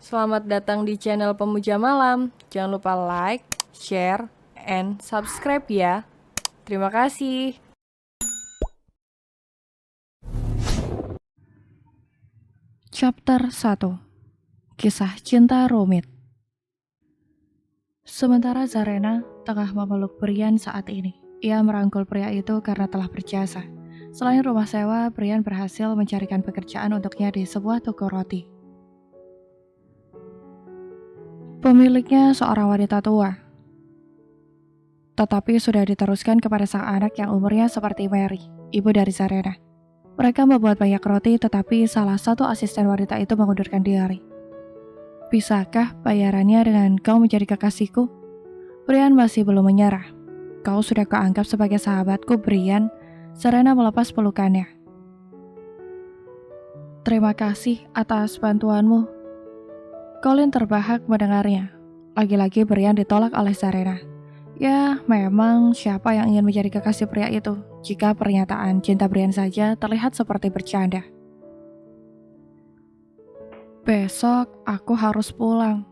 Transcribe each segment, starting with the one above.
Selamat datang di channel Pemuja Malam. Jangan lupa like, share, and subscribe ya. Terima kasih. Chapter 1. Kisah cinta rumit. Sementara Zarena tengah memeluk Brian saat ini, ia merangkul pria itu karena telah berjasa. Selain rumah sewa, Brian berhasil mencarikan pekerjaan untuknya di sebuah toko roti. Pemiliknya seorang wanita tua, tetapi sudah diteruskan kepada sang anak yang umurnya seperti Mary, ibu dari Zarena. Mereka membuat banyak roti, tetapi salah satu asisten wanita itu mengundurkan diri. Bisakah bayarannya dengan kau menjadi kekasihku? Brian masih belum menyerah. Kau sudah kuanggap sebagai sahabatku, Brian. Zarena melepas pelukannya. Terima kasih atas bantuanmu. Colin terbahak mendengarnya. Lagi-lagi Brian ditolak oleh Zarena. Ya, memang siapa yang ingin menjadi kekasih pria itu, jika pernyataan cinta Brian saja terlihat seperti bercanda. Besok aku harus pulang.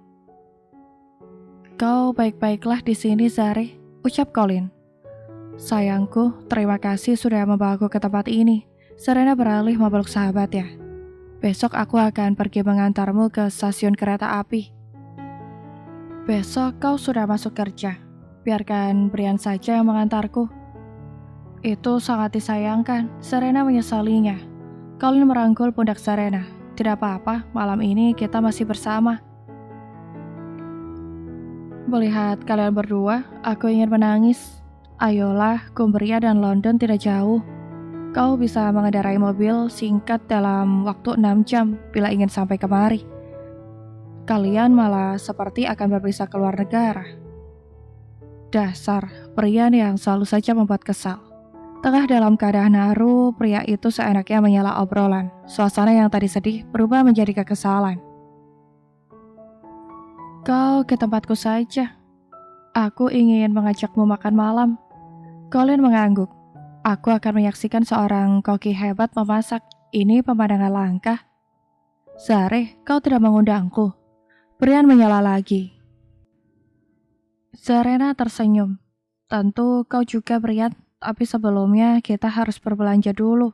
Kau baik-baiklah di sini, Zare, ucap Colin. Sayangku, terima kasih sudah membawaku ke tempat ini. Zarena beralih memeluk sahabatnya. Besok aku akan pergi mengantarmu ke stasiun kereta api. Besok kau sudah masuk kerja. Biarkan Brian saja yang mengantarku. Itu sangat disayangkan, Zarena menyesalinya. Colin merangkul pundak Zarena. Tidak apa-apa, malam ini kita masih bersama. Melihat kalian berdua, aku ingin menangis. Ayolah, Cumbria dan London tidak jauh. Kau bisa mengendarai mobil singkat dalam waktu 6 jam bila ingin sampai kemari. Kalian malah seperti akan berpisah ke luar negara. Dasar, pria yang selalu saja membuat kesal. Tengah dalam keadaan haru, pria itu seenaknya menyela obrolan. Suasana yang tadi sedih berubah menjadi kekesalan. Kau ke tempatku saja. Aku ingin mengajakmu makan malam. Colin mengangguk. Aku akan menyaksikan seorang koki hebat memasak. Ini pemandangan langka. Zare, kau tidak mengundangku. Brian menyela lagi. Zarena tersenyum. Tentu kau juga, Brian. Tapi sebelumnya kita harus berbelanja dulu.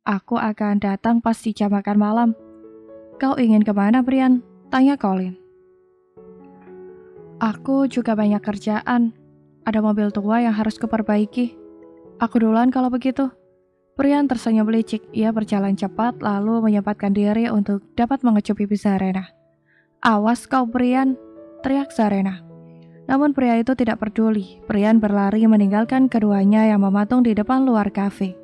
Aku akan datang pas di jam makan malam. Kau ingin kemana, Brian? Tanya Colin. Aku juga banyak kerjaan. Ada mobil tua yang harus kuperbaiki. Aku duluan kalau begitu. Brian tersenyum licik. Ia berjalan cepat lalu menyempatkan diri untuk dapat mengecup pipi Zarena. Awas kau, Brian, teriak Zarena. Namun pria itu tidak peduli. Brian berlari meninggalkan keduanya yang mematung di depan luar kafe.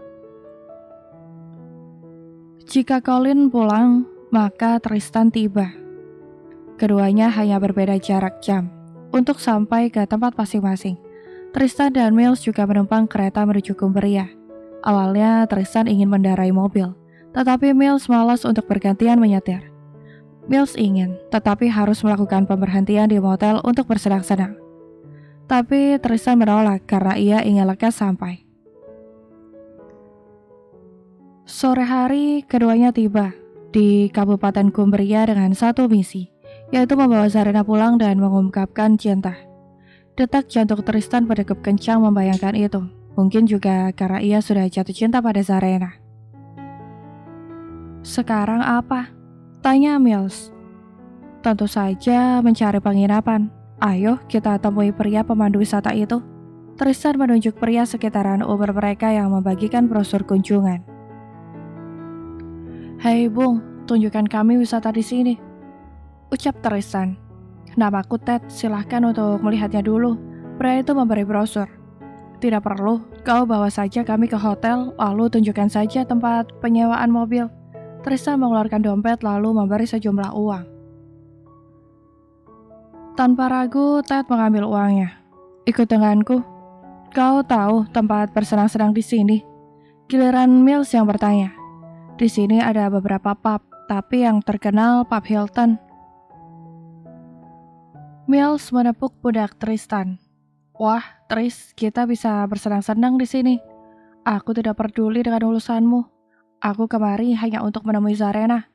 Jika Colin pulang, maka Tristan tiba. Keduanya hanya berbeda jarak jam untuk sampai ke tempat masing-masing. Tristan dan Mills juga menumpang kereta menuju Cumbria. Awalnya Tristan ingin mendarai mobil, tetapi Mills malas untuk bergantian menyetir. Mills ingin, tetapi harus melakukan pemberhentian di motel untuk bersenang-senang. Tapi Tristan menolak karena ia ingin lekas sampai. Sore hari, keduanya tiba di Kabupaten Cumbria dengan satu misi, yaitu membawa Zarena pulang dan mengungkapkan cinta. Detak jantung Tristan berdegup kencang membayangkan itu. Mungkin juga karena ia sudah jatuh cinta pada Zarena. Sekarang apa? Tanya Mills. Tentu saja mencari penginapan. Ayo kita temui pria pemandu wisata itu. Tristan menunjuk pria sekitaran umur mereka yang membagikan brosur kunjungan. Hei Bung, tunjukkan kami wisata di sini. Ucap Tristan. Namaku Ted, silahkan untuk melihatnya dulu. Pria itu memberi brosur. Tidak perlu, kau bawa saja kami ke hotel, lalu tunjukkan saja tempat penyewaan mobil. Tristan mengeluarkan dompet lalu memberi sejumlah uang. Tanpa ragu, Ted mengambil uangnya. Ikut denganku. Kau tahu tempat bersenang-senang di sini? Giliran Mills yang bertanya. Di sini ada beberapa pub, tapi yang terkenal pub Hilton. Mills menepuk pundak Tristan. Wah, Tris, kita bisa bersenang-senang di sini. Aku tidak peduli dengan urusanmu. Aku kemari hanya untuk menemui Zarena.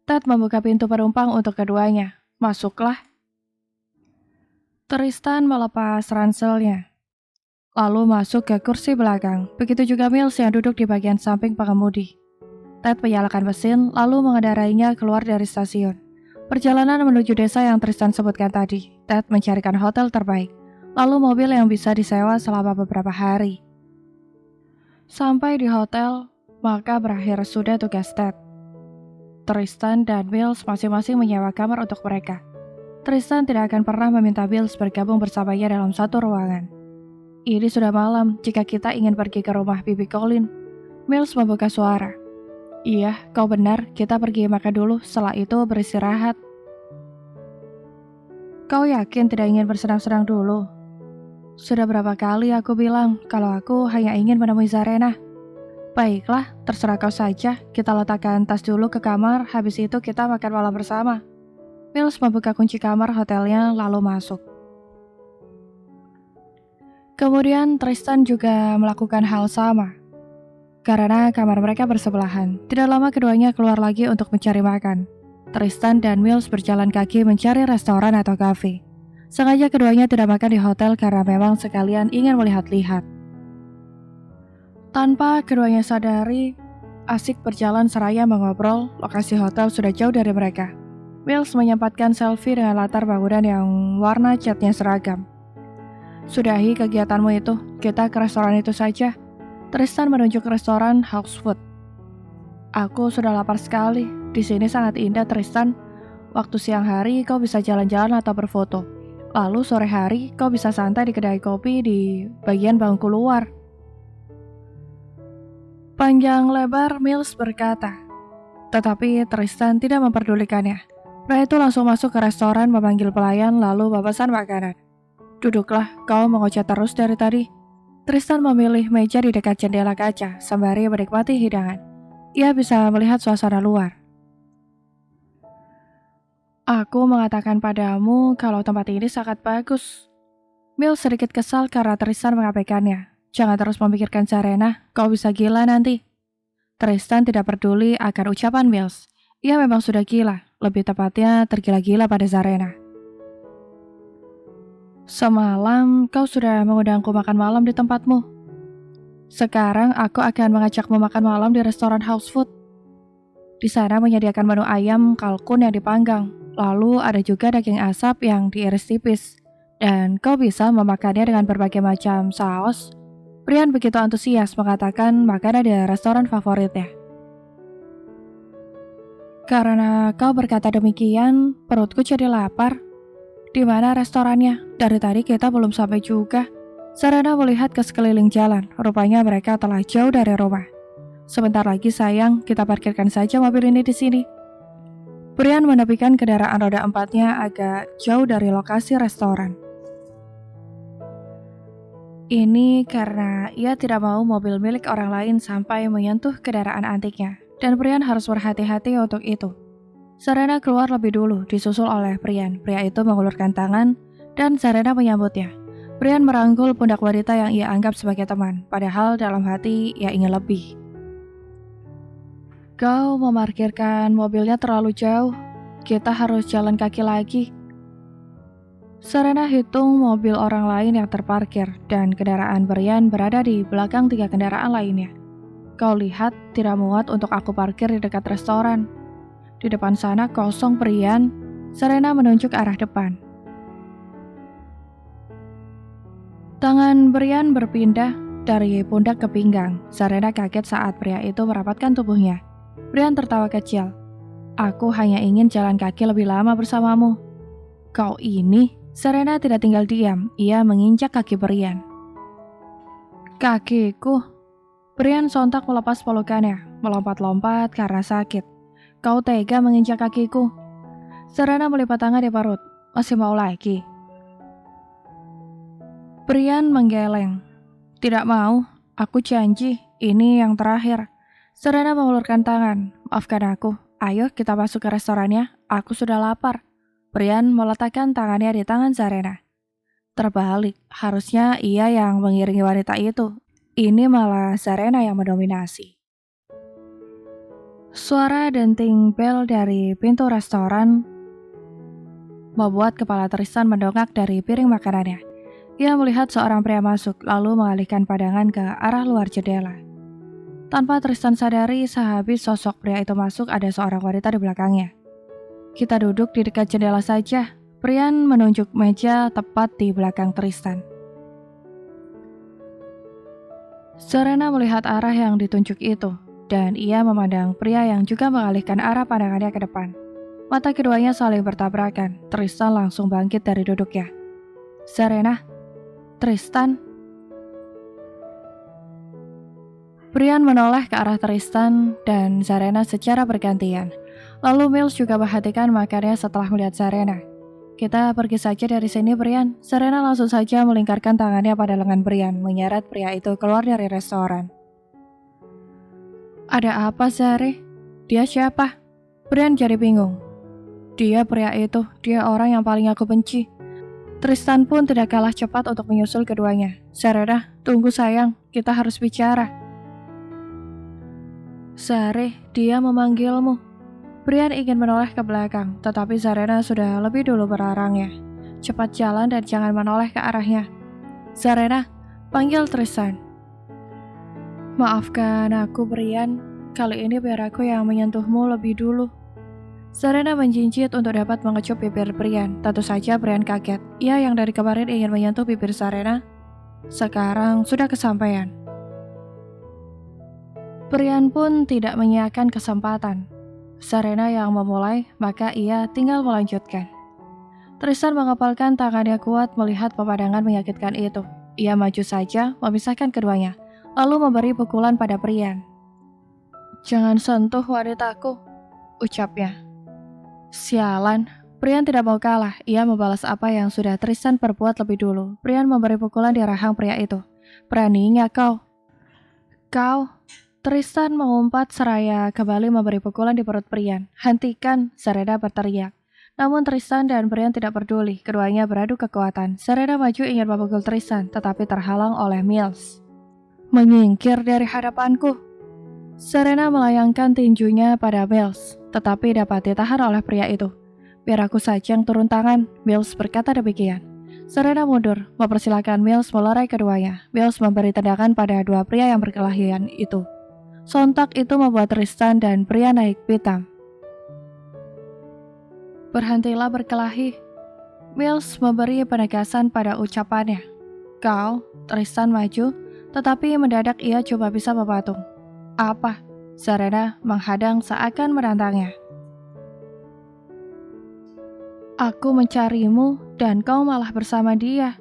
Ted membuka pintu penumpang untuk keduanya. Masuklah. Tristan melepas ranselnya, lalu masuk ke kursi belakang. Begitu juga Mills yang duduk di bagian samping pengemudi. Ted menyalakan mesin, lalu mengendarainya keluar dari stasiun. Perjalanan menuju desa yang Tristan sebutkan tadi. Ted mencarikan hotel terbaik, lalu mobil yang bisa disewa selama beberapa hari. Sampai di hotel, maka berakhir sudah tugas Ted. Tristan dan Mills masing-masing menyewa kamar untuk mereka. Tristan tidak akan pernah meminta Mills bergabung bersamanya dalam satu ruangan. Ini sudah malam, jika kita ingin pergi ke rumah Bibi Colin. Mills membuka suara. Iya, kau benar, kita pergi makan dulu, setelah itu beristirahat. Kau yakin tidak ingin bersenang-senang dulu? Sudah berapa kali aku bilang kalau aku hanya ingin menemui Zarena. Baiklah, terserah kau saja, kita letakkan tas dulu ke kamar, habis itu kita makan malam bersama. Mills membuka kunci kamar hotelnya lalu masuk. Kemudian Tristan juga melakukan hal sama. Karena kamar mereka bersebelahan, tidak lama keduanya keluar lagi untuk mencari makan. Tristan dan Mills berjalan kaki mencari restoran atau kafe. Sengaja keduanya tidak makan di hotel karena memang sekalian ingin melihat-lihat. Tanpa keduanya sadari, asik berjalan seraya mengobrol, lokasi hotel sudah jauh dari mereka. Mills menyempatkan selfie dengan latar bangunan yang warna catnya seragam. Sudahi kegiatanmu itu, kita ke restoran itu saja. Tristan menunjuk restoran House Food. Aku sudah lapar sekali, di sini sangat indah Tristan. Waktu siang hari kau bisa jalan-jalan atau berfoto. Lalu sore hari kau bisa santai di kedai kopi di bagian bangku luar. Panjang lebar Mills berkata, tetapi Tristan tidak memperdulikannya. Pria itu langsung masuk ke restoran memanggil pelayan lalu memesan makanan. Duduklah, kau mengoceh terus dari tadi. Tristan memilih meja di dekat jendela kaca sembari menikmati hidangan. Ia bisa melihat suasana luar. Aku mengatakan padamu kalau tempat ini sangat bagus. Mills sedikit kesal karena Tristan mengabaikannya. Jangan terus memikirkan Zarena, kau bisa gila nanti. Tristan tidak peduli akan ucapan Mills. Ia memang sudah gila, lebih tepatnya tergila-gila pada Zarena. Semalam kau sudah mengundangku makan malam di tempatmu. Sekarang aku akan mengajakmu makan malam di restoran House Food. Di sana menyediakan menu ayam kalkun yang dipanggang, lalu ada juga daging asap yang diiris tipis, dan kau bisa memakannya dengan berbagai macam saus. Brian begitu antusias mengatakan makanan di restoran favoritnya. Karena kau berkata demikian, perutku jadi lapar. Di mana restorannya? Dari tadi kita belum sampai juga. Zarena melihat ke sekeliling jalan, rupanya mereka telah jauh dari rumah. Sebentar lagi sayang, kita parkirkan saja mobil ini di sini. Brian menepikan kendaraan roda 4-nya agak jauh dari lokasi restoran. Ini karena ia tidak mau mobil milik orang lain sampai menyentuh kendaraan antiknya, dan Brian harus berhati-hati untuk itu. Zarena keluar lebih dulu, disusul oleh Brian. Pria itu mengulurkan tangan, dan Zarena menyambutnya. Brian merangkul pundak wanita yang ia anggap sebagai teman, padahal dalam hati ia ingin lebih. Kau memarkirkan mobilnya terlalu jauh, kita harus jalan kaki lagi. Zarena hitung mobil orang lain yang terparkir, dan kendaraan Brian berada di belakang 3 kendaraan lainnya. Kau lihat, tidak muat untuk aku parkir di dekat restoran. Di depan sana kosong, Brian. Zarena menunjuk arah depan. Tangan Brian berpindah dari pundak ke pinggang. Zarena kaget saat pria itu merapatkan tubuhnya. Brian tertawa kecil. Aku hanya ingin jalan kaki lebih lama bersamamu. Kau ini? Zarena tidak tinggal diam. Ia menginjak kaki Brian. Kakiku. Brian sontak melepas pelukannya, melompat-lompat karena sakit. Kau tega menginjak kakiku. Zarena melipat tangan di perut. Masih mau lagi? Brian menggeleng. Tidak mau, aku janji, ini yang terakhir. Zarena mengulurkan tangan. Maafkan aku, ayo kita masuk ke restorannya, aku sudah lapar. Brian meletakkan tangannya di tangan Zarena. Terbalik, harusnya ia yang mengiringi wanita itu. Ini malah Zarena yang mendominasi. Suara denting bel dari pintu restoran membuat kepala Tristan mendongak dari piring makanannya. Ia melihat seorang pria masuk, lalu mengalihkan pandangan ke arah luar jendela. Tanpa Tristan sadari, sehabis sosok pria itu masuk, ada seorang wanita di belakangnya. Kita duduk di dekat jendela saja. Brian menunjuk meja tepat di belakang Tristan. Serena melihat arah yang ditunjuk itu, dan ia memandang pria yang juga mengalihkan arah pandangannya ke depan. Mata keduanya saling bertabrakan. Tristan langsung bangkit dari duduknya. Serena, Tristan. Brian menoleh ke arah Tristan dan Serena secara bergantian. Lalu Mills juga perhatikan makannya setelah melihat Serena. Kita pergi saja dari sini, Brian. Serena langsung saja melingkarkan tangannya pada lengan Brian, menyeret pria itu keluar dari restoran. Ada apa, Zare? Dia siapa? Brian jadi bingung. Dia pria itu, dia orang yang paling aku benci. Tristan pun tidak kalah cepat untuk menyusul keduanya. Serena, tunggu sayang, kita harus bicara. Zare, dia memanggilmu. Brian ingin menoleh ke belakang, tetapi Serena sudah lebih dulu berlarangnya. Cepat jalan dan jangan menoleh ke arahnya. Serena, panggil Tristan. Maafkan aku, Brian. Kali ini biar aku yang menyentuhmu lebih dulu. Serena menjinjit untuk dapat mengecup bibir Brian. Tentu saja Brian kaget. Ia yang dari kemarin ingin menyentuh bibir Serena, sekarang sudah kesampaian. Brian pun tidak menyiapkan kesempatan. Serena yang memulai, maka ia tinggal melanjutkan. Tristan mengepalkan tangannya kuat melihat pemandangan menyakitkan itu. Ia maju saja, memisahkan keduanya, lalu memberi pukulan pada Brian. Jangan sentuh wanitaku, ucapnya. Sialan, Brian tidak mau kalah. Ia membalas apa yang sudah Tristan perbuat lebih dulu. Brian memberi pukulan di rahang pria itu. Beraninya kau. Kau. Tristan mengumpat seraya kembali memberi pukulan di perut Brian. Hentikan, Serena berteriak. Namun Tristan dan Brian tidak peduli. Keduanya beradu kekuatan. Serena maju ingin memukul Tristan, tetapi terhalang oleh Mills. Menyingkir dari hadapanku. Serena melayangkan tinjunya pada Mills, tetapi dapat ditahan oleh pria itu. Biar aku saja yang turun tangan, Mills berkata demikian. Serena mundur, mempersilahkan Mills melerai keduanya. Mills memberi tendangan pada dua pria yang berkelahian itu. Sontak itu membuat Tristan dan Brian naik pitam. Berhentilah berkelahi. Mills memberi penegasan pada ucapannya. Kau, Tristan maju, tetapi mendadak ia cuma bisa mematung. Apa? Serena menghadang seakan menantangnya. Aku mencarimu dan kau malah bersama dia.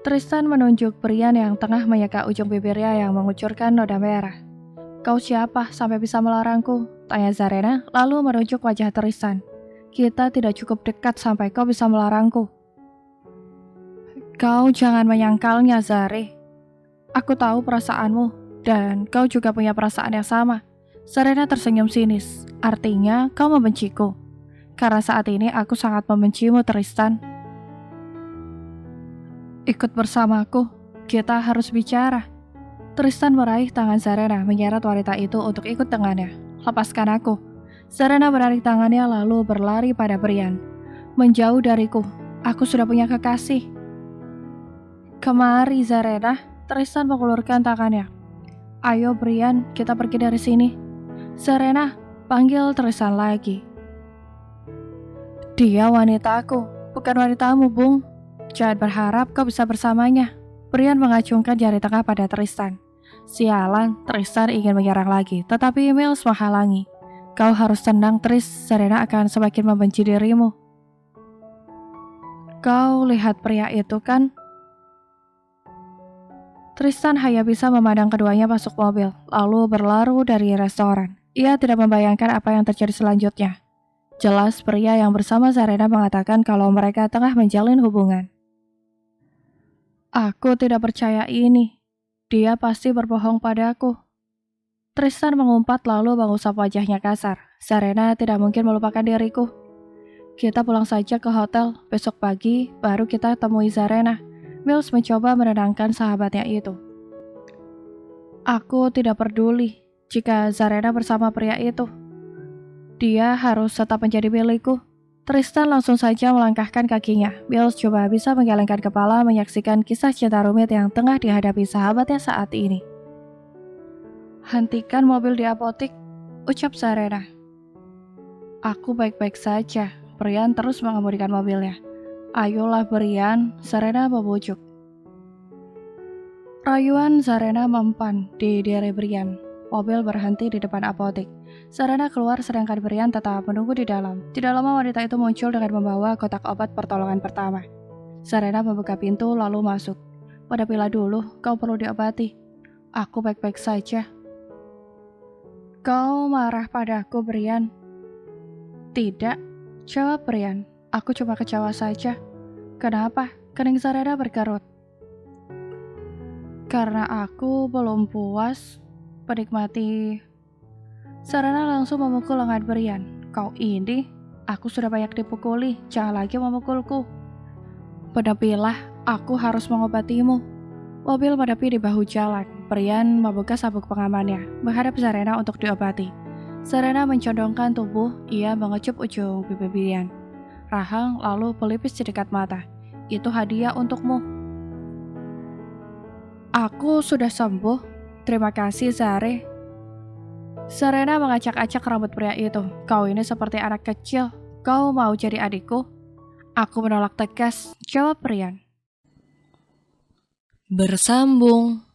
Tristan menunjuk Brian yang tengah menyeka ujung bibirnya yang mengucurkan noda merah. Kau siapa sampai bisa melarangku? Tanya Serena, lalu menunjuk wajah Tristan. Kita tidak cukup dekat sampai kau bisa melarangku. Kau jangan menyangkalnya, Zare. Aku tahu perasaanmu, dan kau juga punya perasaan yang sama. Serena tersenyum sinis, artinya kau membenciku. Karena saat ini aku sangat membencimu, Tristan. Ikut bersamaku, kita harus bicara. Tristan meraih tangan Serena, menyeret wanita itu untuk ikut dengannya. Lepaskan aku. Serena menarik tangannya lalu berlari pada Brian. Menjauh dariku, aku sudah punya kekasih. Kemari, Serena. Tristan mengulurkan tangannya. Ayo Brian, kita pergi dari sini. Serena, panggil Tristan lagi. Dia wanitaku, bukan wanitamu, Bung. Jangan berharap kau bisa bersamanya. Brian mengacungkan jari tengah pada Tristan. Sialan, Tristan ingin menyerang lagi, tetapi Mills menghalangi. Kau harus tenang, Tris. Serena akan semakin membenci dirimu. Kau lihat pria itu kan? Tristan hanya bisa memandang keduanya masuk mobil, lalu berlaru dari restoran. Ia tidak membayangkan apa yang terjadi selanjutnya. Jelas pria yang bersama Serena mengatakan kalau mereka tengah menjalin hubungan. Aku tidak percaya ini. Dia pasti berbohong padaku. Tristan mengumpat lalu mengusap wajahnya kasar. Serena tidak mungkin melupakan diriku. Kita pulang saja ke hotel. Besok pagi baru kita temui Serena. Mills mencoba menenangkan sahabatnya itu. Aku tidak peduli. jika Zarena bersama pria itu. Dia harus tetap menjadi milikku. Tristan langsung saja melangkahkan kakinya. Bill coba bisa menggelengkan kepala menyaksikan kisah cinta rumit yang tengah dihadapi sahabatnya saat ini. Hentikan mobil di apotik, ucap Zarena. Aku baik-baik saja. Brian terus mengemudikan mobilnya. Ayolah Brian, Zarena membujuk. Rayuan Zarena mempan di diri Brian. Mobil berhenti di depan apotik. Zarena keluar sedangkan Brian tetap menunggu di dalam. Tidak lama wanita itu muncul dengan membawa kotak obat pertolongan pertama. Zarena membuka pintu lalu masuk. Pada pila dulu, kau perlu diobati. Aku baik-baik saja. Kau marah padaku, Brian? Tidak, jawab Brian. Aku cuma kecewa saja. Kenapa? Kening Zarena berkerut. Karena aku belum puas menikmati. Zarena langsung memukul lengan Brian. Kau ini, aku sudah banyak dipukuli, jangan lagi memukulku. Penepilah, aku harus mengobatimu. Mobil menepi di bahu jalan. Brian membuka sabuk pengamannya, menghadap Zarena untuk diobati. Zarena mencondongkan tubuh, ia mengecup ujung pipi Brian. Rahang lalu pelipis di dekat mata. Itu hadiah untukmu. Aku sudah sembuh. Terima kasih, Zare. Zarena mengacak-acak rambut pria itu. Kau ini seperti anak kecil. Kau mau jadi adikku? Aku menolak tegas, jawab Brian. Bersambung.